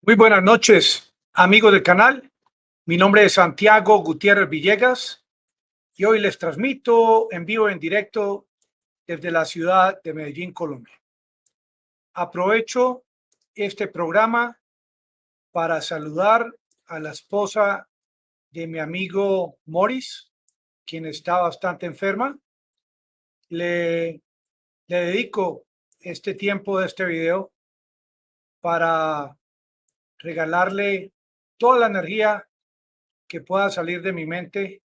Muy buenas noches, amigos del canal. Mi nombre es Santiago Gutiérrez Villegas y hoy les transmito en vivo, en directo desde la ciudad de Medellín, Colombia. Aprovecho este programa para saludar a la esposa de mi amigo Morris, quien está bastante enferma. Le dedico este tiempo de este video para regalarle toda la energía que pueda salir de mi mente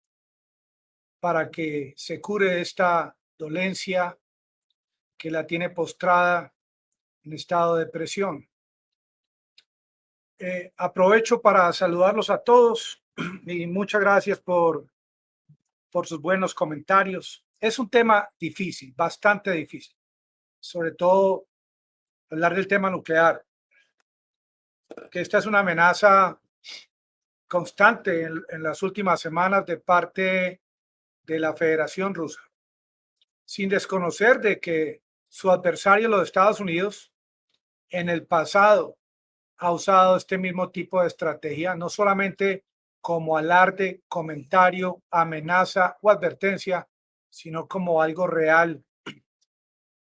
para que se cure esta dolencia que la tiene postrada en estado de depresión. Aprovecho para saludarlos a todos y muchas gracias por sus buenos comentarios. Es un tema difícil, bastante difícil, sobre todo hablar del tema nuclear, que esta es una amenaza constante en las últimas semanas de parte de la Federación Rusa, sin desconocer de que su adversario, los Estados Unidos, en el pasado ha usado este mismo tipo de estrategia, no solamente como alarde, comentario, amenaza o advertencia, sino como algo real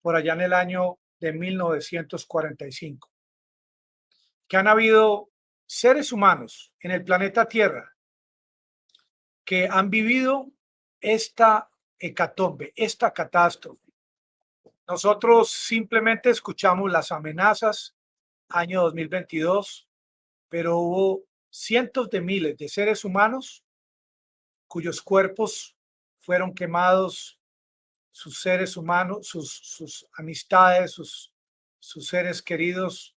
por allá en el año de 1945, que han habido seres humanos en el planeta Tierra que han vivido esta hecatombe, esta catástrofe. Nosotros simplemente escuchamos las amenazas año 2022, pero hubo cientos de miles de seres humanos cuyos cuerpos fueron quemados, sus seres humanos, sus amistades, sus seres queridos,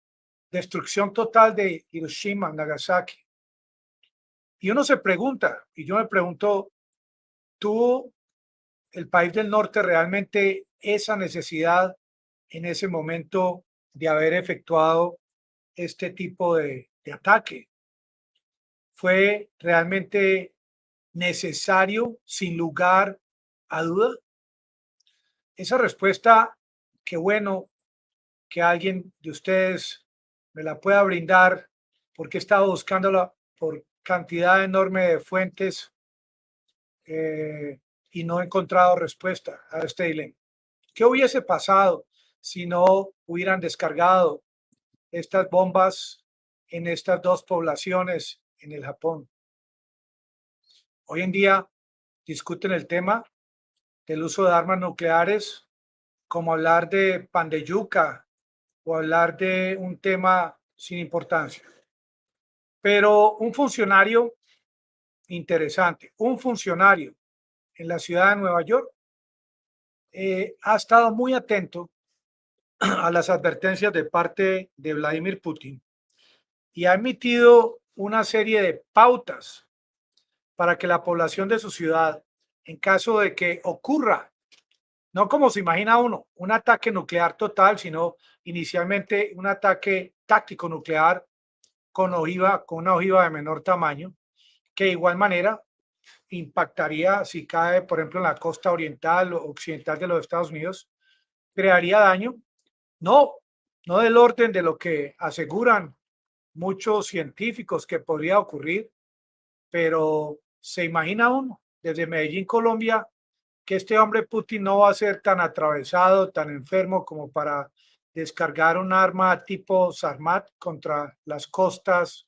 destrucción total de Hiroshima, Nagasaki. Y uno se pregunta, y yo me pregunto, ¿tuvo el país del norte realmente esa necesidad en ese momento de haber efectuado este tipo de ataque? ¿Fue realmente necesario, sin lugar a duda? Esa respuesta, qué bueno que alguien de ustedes me la pueda brindar, porque he estado buscándola por cantidad enorme de fuentes y no he encontrado respuesta a este dilema. ¿Qué hubiese pasado si no hubieran descargado estas bombas en estas dos poblaciones en el Japón? Hoy en día discuten el tema del uso de armas nucleares como hablar de pan de yuca o hablar de un tema sin importancia. Pero un funcionario interesante, un funcionario en la ciudad de Nueva York, ha estado muy atento a las advertencias de parte de Vladimir Putin y ha emitido una serie de pautas para que la población de su ciudad, en caso de que ocurra, no como se imagina uno, un ataque nuclear total, sino inicialmente un ataque táctico nuclear con una ojiva de menor tamaño, que de igual manera impactaría si cae, por ejemplo, en la costa oriental o occidental de los Estados Unidos, crearía daño, no, no del orden de lo que aseguran muchos científicos que podría ocurrir, pero se imagina uno desde Medellín, Colombia, que este hombre Putin no va a ser tan atravesado, tan enfermo como para descargar un arma tipo Sarmat contra las costas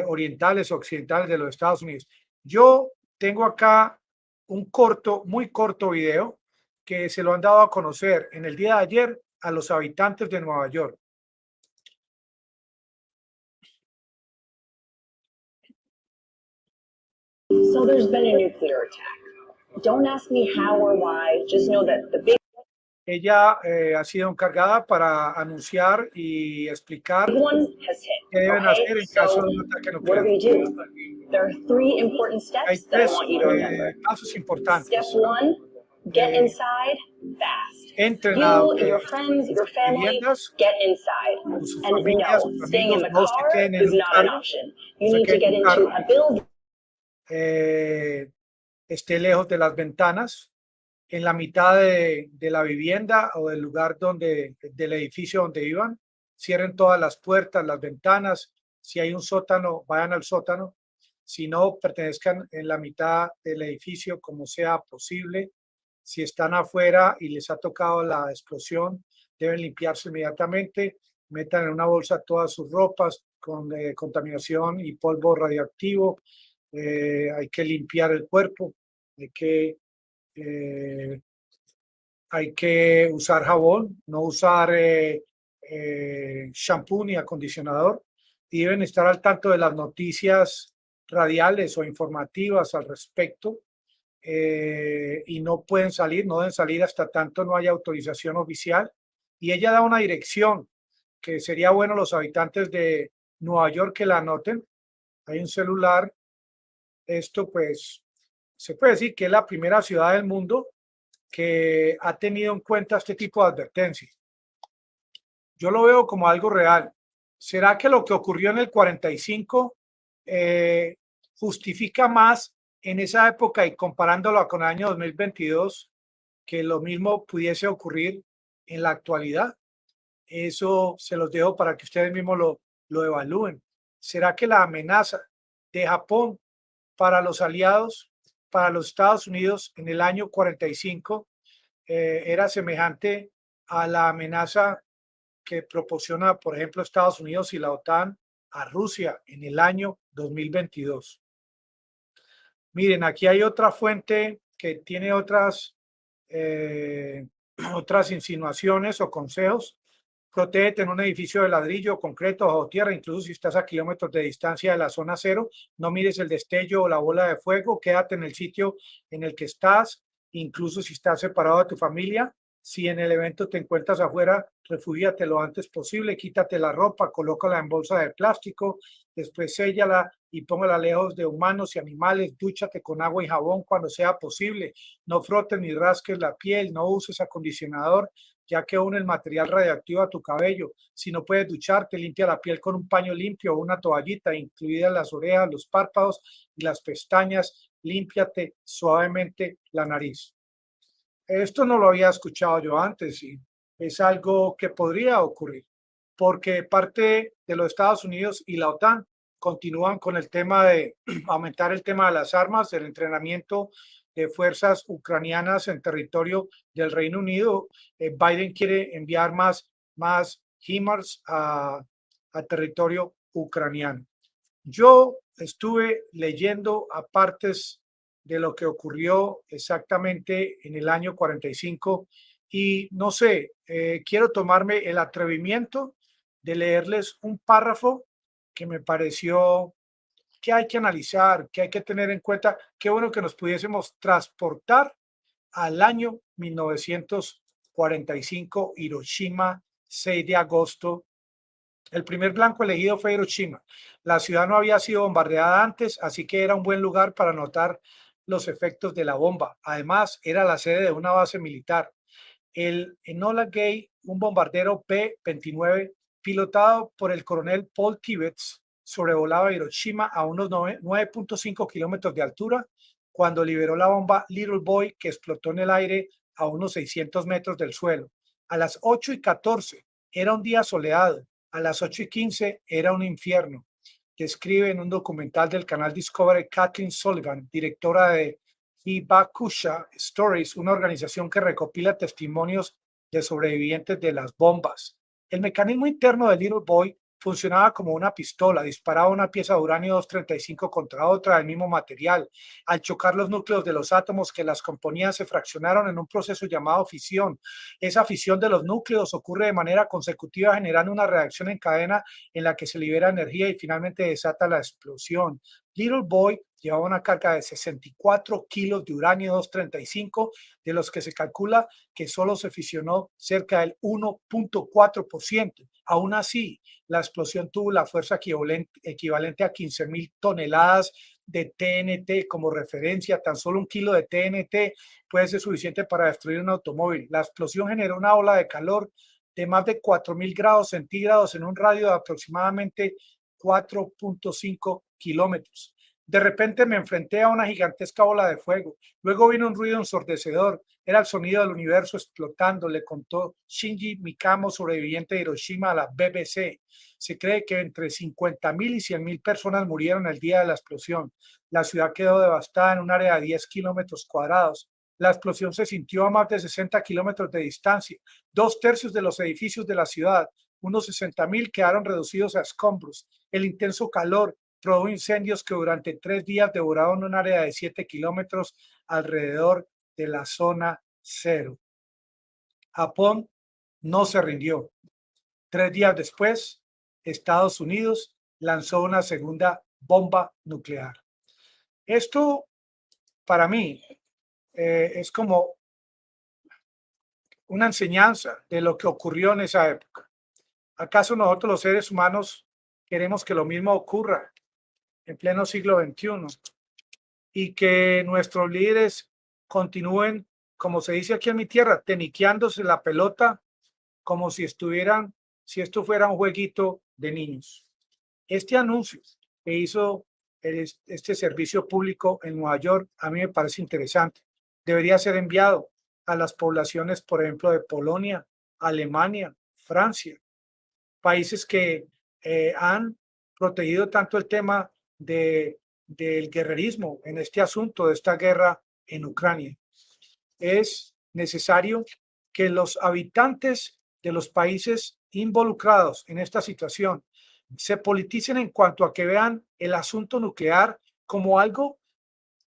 orientales o occidentales de los Estados Unidos. Yo tengo acá un corto, muy corto video que se lo han dado a conocer en el día de ayer a los habitantes de Nueva York. So there's been a nuclear attack. Don't ask me how or why, just know that the big Ella ha sido encargada para anunciar y explicar one has hit. qué deben Okay, hacer en caso so de un ataque what are nuclear. we doing? There are three important Hay steps that I tres want you to remember. pasos Step importantes. one, get inside fast. Entren a You, your friends, your family, viviendas get inside. con sus And familias, no, sus staying in amigos, the no se car queden en is un not an carro, option. no You se need to queden en get un into carro, a building. esté lejos de las ventanas, en la mitad de la vivienda o del lugar del edificio donde vivan, cierren todas las puertas, las ventanas, Si hay un sótano, vayan al sótano. Si no, pertenezcan en la mitad del edificio como sea posible. Si están afuera y les ha tocado la explosión, deben limpiarse inmediatamente. Metan en una bolsa todas sus ropas con contaminación y polvo radioactivo. Hay que limpiar el cuerpo. Eh, hay que usar jabón, no usar shampoo ni acondicionador. Y deben estar al tanto de las noticias radiales o informativas al respecto. Y no pueden salir, no deben salir hasta tanto no haya autorización oficial. Y ella da una dirección que sería bueno los habitantes de Nueva York que la anoten. Hay un celular. Esto pues se puede decir que es la primera ciudad del mundo que ha tenido en cuenta este tipo de advertencias. Yo lo veo como algo real. ¿Será que lo que ocurrió en el 45 justifica más en esa época y comparándolo con el año 2022 que lo mismo pudiese ocurrir en la actualidad? Eso se los dejo para que ustedes mismos lo evalúen. ¿Será que la amenaza de Japón para los aliados, para los Estados Unidos en el año 45 era semejante a la amenaza que proporciona, por ejemplo, Estados Unidos y la OTAN a Rusia en el año 2022? Miren, aquí hay otra fuente que tiene otras insinuaciones o consejos. Protégete en un edificio de ladrillo, concreto, bajo tierra, incluso si estás a kilómetros de distancia de la zona cero. No mires el destello o la bola de fuego. Quédate en el sitio en el que estás, incluso si estás separado de tu familia. Si en el evento te encuentras afuera, refúgiate lo antes posible. Quítate la ropa, colócala en bolsa de plástico, después séllala y póngala lejos de humanos y animales. Dúchate con agua y jabón cuando sea posible. No frotes ni rasques la piel. No uses acondicionador, ya que une el material radioactivo a tu cabello. Si no puedes ducharte, limpia la piel con un paño limpio o una toallita, incluidas las orejas, los párpados y las pestañas. Límpiate suavemente la nariz. Esto no lo había escuchado yo antes y es algo que podría ocurrir, porque parte de los Estados Unidos y la OTAN continúan con el tema de aumentar el tema de las armas, del entrenamiento de fuerzas ucranianas en territorio del Reino Unido. Biden quiere enviar más HIMARS a territorio ucraniano. Yo estuve leyendo a partes de lo que ocurrió exactamente en el año 45 y no sé, quiero tomarme el atrevimiento de leerles un párrafo que me pareció que hay que analizar, que hay que tener en cuenta. Qué bueno que nos pudiésemos transportar al año 1945, Hiroshima, 6 de agosto. El primer blanco elegido fue Hiroshima. La ciudad no había sido bombardeada antes, así que era un buen lugar para notar los efectos de la bomba. Además, era la sede de una base militar. El Enola Gay, un bombardero P-29 pilotado por el coronel Paul Tibbets, sobrevolaba Hiroshima a unos 9.5 kilómetros de altura cuando liberó la bomba Little Boy, que explotó en el aire a unos 600 metros del suelo. A las 8:14 era un día soleado. A las 8:15 era un infierno. Describe en un documental del canal Discovery Kathleen Sullivan, directora de Hibakusha Stories, una organización que recopila testimonios de sobrevivientes de las bombas. El mecanismo interno de Little Boy funcionaba como una pistola, disparaba una pieza de uranio 235 contra otra del mismo material. Al chocar los núcleos de los átomos que las componían, se fraccionaron en un proceso llamado fisión. Esa fisión de los núcleos ocurre de manera consecutiva, generando una reacción en cadena en la que se libera energía y finalmente desata la explosión. Little Boy llevaba una carga de 64 kilos de uranio 235, de los que se calcula que solo se fisionó cerca del 1.4%. Aún así, la explosión tuvo la fuerza equivalente a 15.000 toneladas de TNT como referencia. Tan solo un kilo de TNT puede ser suficiente para destruir un automóvil. La explosión generó una ola de calor de más de 4.000 grados centígrados en un radio de aproximadamente 4.5 kilómetros. De repente me enfrenté a una gigantesca bola de fuego. Luego vino un ruido ensordecedor. Era el sonido del universo explotando, le contó Shinji Mikamo, sobreviviente de Hiroshima, a la BBC. Se cree que entre 50.000 y 100.000 personas murieron el día de la explosión. La ciudad quedó devastada en un área de 10 kilómetros cuadrados. La explosión se sintió a más de 60 kilómetros de distancia. 2/3 de los edificios de la ciudad, unos 60.000, quedaron reducidos a escombros. El intenso calor produjo incendios que durante 3 días devoraron un área de 7 kilómetros alrededor de la zona cero. Japón no se rindió. 3 días después, Estados Unidos lanzó una segunda bomba nuclear. Esto, para mí, es como una enseñanza de lo que ocurrió en esa época. ¿Acaso nosotros los seres humanos queremos que lo mismo ocurra en pleno siglo XXI y que nuestros líderes continúen, como se dice aquí en mi tierra, teniqueándose la pelota como si esto fuera un jueguito de niños? Este anuncio que hizo este servicio público en Nueva York a mí me parece interesante. Debería ser enviado a las poblaciones, por ejemplo, de Polonia, Alemania, Francia, países que han protegido tanto el tema del guerrerismo en este asunto, de esta guerra en Ucrania. Es necesario que los habitantes de los países involucrados en esta situación se politicen en cuanto a que vean el asunto nuclear como algo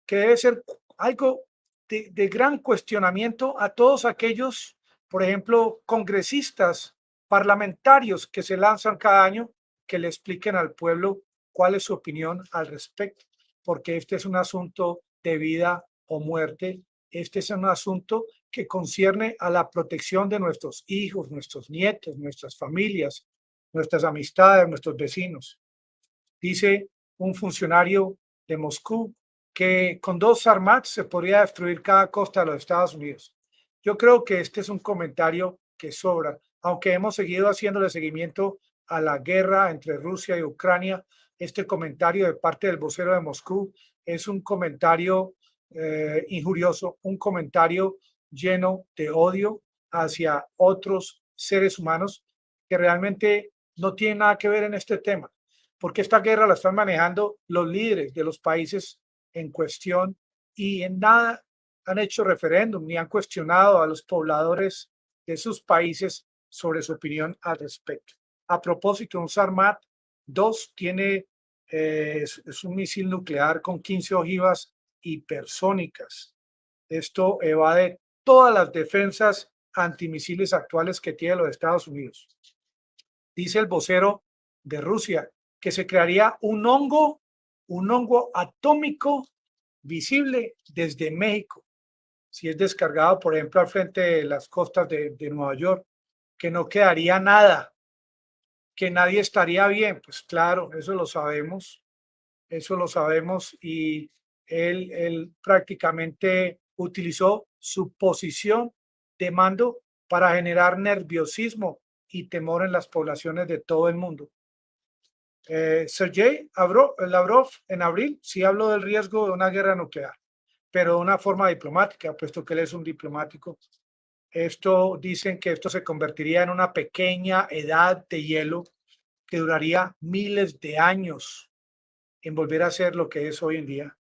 que debe ser algo de gran cuestionamiento a todos aquellos, por ejemplo, congresistas, parlamentarios que se lanzan cada año, que le expliquen al pueblo cuál es su opinión al respecto, porque este es un asunto de vida o muerte. Este es un asunto que concierne a la protección de nuestros hijos, nuestros nietos, nuestras familias, nuestras amistades, nuestros vecinos. Dice un funcionario de Moscú que con 2 Sarmat se podría destruir cada costa de los Estados Unidos. Yo creo que este es un comentario que sobra, aunque hemos seguido haciéndole seguimiento a la guerra entre Rusia y Ucrania. Este comentario de parte del vocero de Moscú es un comentario injurioso, un comentario lleno de odio hacia otros seres humanos que realmente no tienen nada que ver en este tema, porque esta guerra la están manejando los líderes de los países en cuestión y en nada han hecho referéndum ni han cuestionado a los pobladores de sus países sobre su opinión al respecto. A propósito, un Sarmat 2 tiene, es un misil nuclear con 15 ojivas hipersónicas. Esto evade todas las defensas antimisiles actuales que tiene los Estados Unidos. Dice el vocero de Rusia que se crearía un hongo atómico visible desde México, si es descargado, por ejemplo, al frente de las costas de Nueva York, que no quedaría nada, que nadie estaría bien. Pues claro, eso lo sabemos y él prácticamente utilizó su posición de mando para generar nerviosismo y temor en las poblaciones de todo el mundo. Sergei Lavrov en abril sí habló del riesgo de una guerra nuclear, pero de una forma diplomática, puesto que él es un diplomático. Dicen que esto se convertiría en una pequeña edad de hielo que duraría miles de años en volver a ser lo que es hoy en día,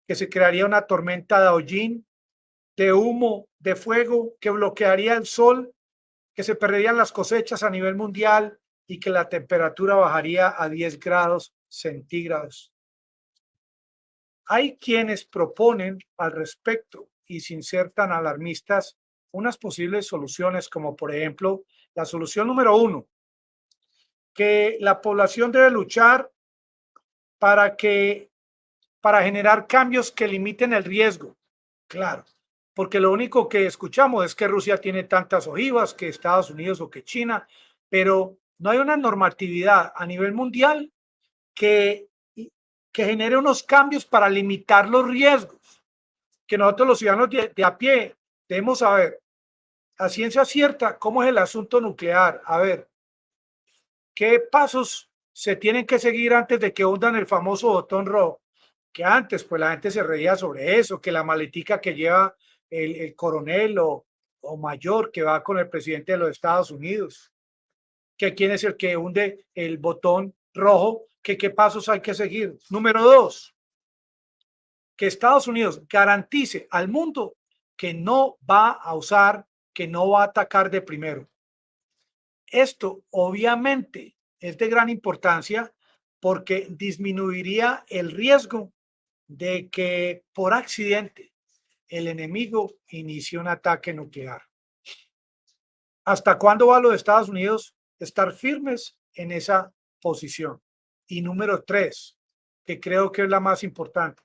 que se crearía una tormenta de hollín, de humo, de fuego, que bloquearía el sol, que se perderían las cosechas a nivel mundial y que la temperatura bajaría a 10 grados centígrados. Hay quienes proponen al respecto y sin ser tan alarmistas unas posibles soluciones, como por ejemplo la solución número 1, que la población debe luchar para generar cambios que limiten el riesgo. Claro, porque lo único que escuchamos es que Rusia tiene tantas ojivas, que Estados Unidos o que China, pero no hay una normatividad a nivel mundial que genere unos cambios para limitar los riesgos, que nosotros los ciudadanos de a pie debemos saber a ciencia cierta cómo es el asunto nuclear. A ver, ¿qué pasos se tienen que seguir antes de que hundan el famoso botón rojo? que antes, pues la gente se reía sobre eso, que la maletica que lleva el coronel o mayor que va con el presidente de los Estados Unidos, que quién es el que hunde el botón rojo, que qué pasos hay que seguir. Número 2, que Estados Unidos garantice al mundo que no va a usar, que no va a atacar de primero. Esto obviamente es de gran importancia porque disminuiría el riesgo de que por accidente el enemigo inicie un ataque nuclear. ¿Hasta cuándo va los Estados Unidos estar firmes en esa posición? Y número 3, que creo que es la más importante,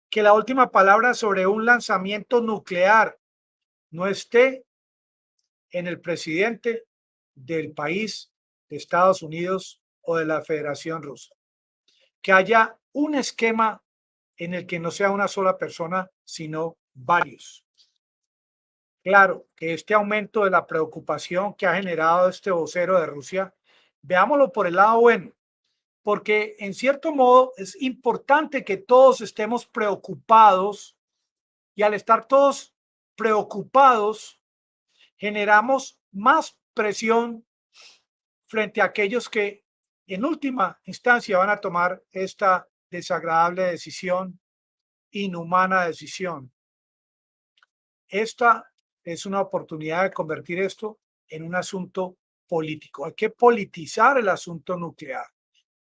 que la última palabra sobre un lanzamiento nuclear no esté en el presidente del país de Estados Unidos o de la Federación Rusa. Que haya un esquema en el que no sea una sola persona, sino varios. Claro que este aumento de la preocupación que ha generado este vocero de Rusia, veámoslo por el lado bueno, porque en cierto modo es importante que todos estemos preocupados y al estar todos preocupados, generamos más presión frente a aquellos que en última instancia van a tomar esta desagradable decisión, inhumana decisión. Esta es una oportunidad de convertir esto en un asunto político. Hay que politizar el asunto nuclear,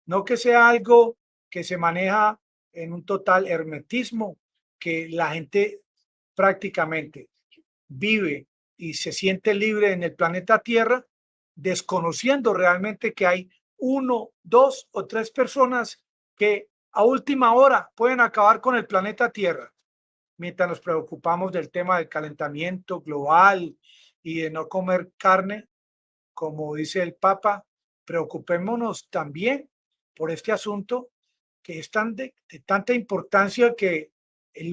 no que sea algo que se maneja en un total hermetismo, que la gente prácticamente vive y se siente libre en el planeta Tierra, desconociendo realmente que hay 1, 2 o 3 personas que a última hora pueden acabar con el planeta Tierra. Mientras nos preocupamos del tema del calentamiento global y de no comer carne, como dice el Papa, preocupémonos también por este asunto que es de tanta importancia que el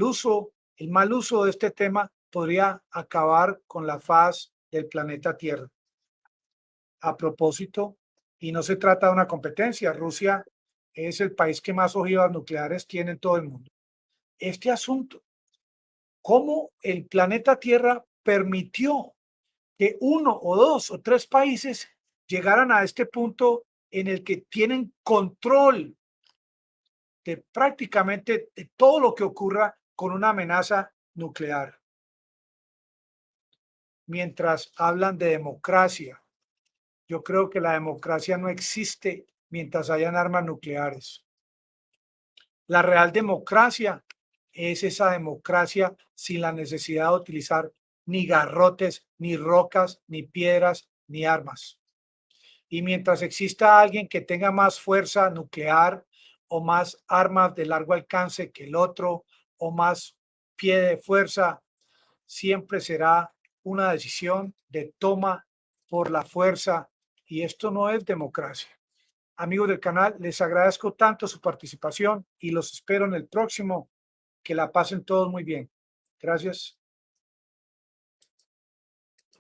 mal uso de este tema podría acabar con la faz del planeta Tierra. A propósito, y no se trata de una competencia, Rusia es el país que más ojivas nucleares tiene en todo el mundo. Este asunto, cómo el planeta Tierra permitió que 1 o 2 o 3 países llegaran a este punto en el que tienen control de prácticamente de todo lo que ocurra con una amenaza nuclear. Mientras hablan de democracia, yo creo que la democracia no existe mientras hayan armas nucleares. La real democracia es esa democracia sin la necesidad de utilizar ni garrotes, ni rocas, ni piedras, ni armas. Y mientras exista alguien que tenga más fuerza nuclear o más armas de largo alcance que el otro o más pie de fuerza, siempre será una decisión de toma por la fuerza y esto no es democracia. Amigos del canal, les agradezco tanto su participación y los espero en el próximo. Que la pasen todos muy bien. Gracias.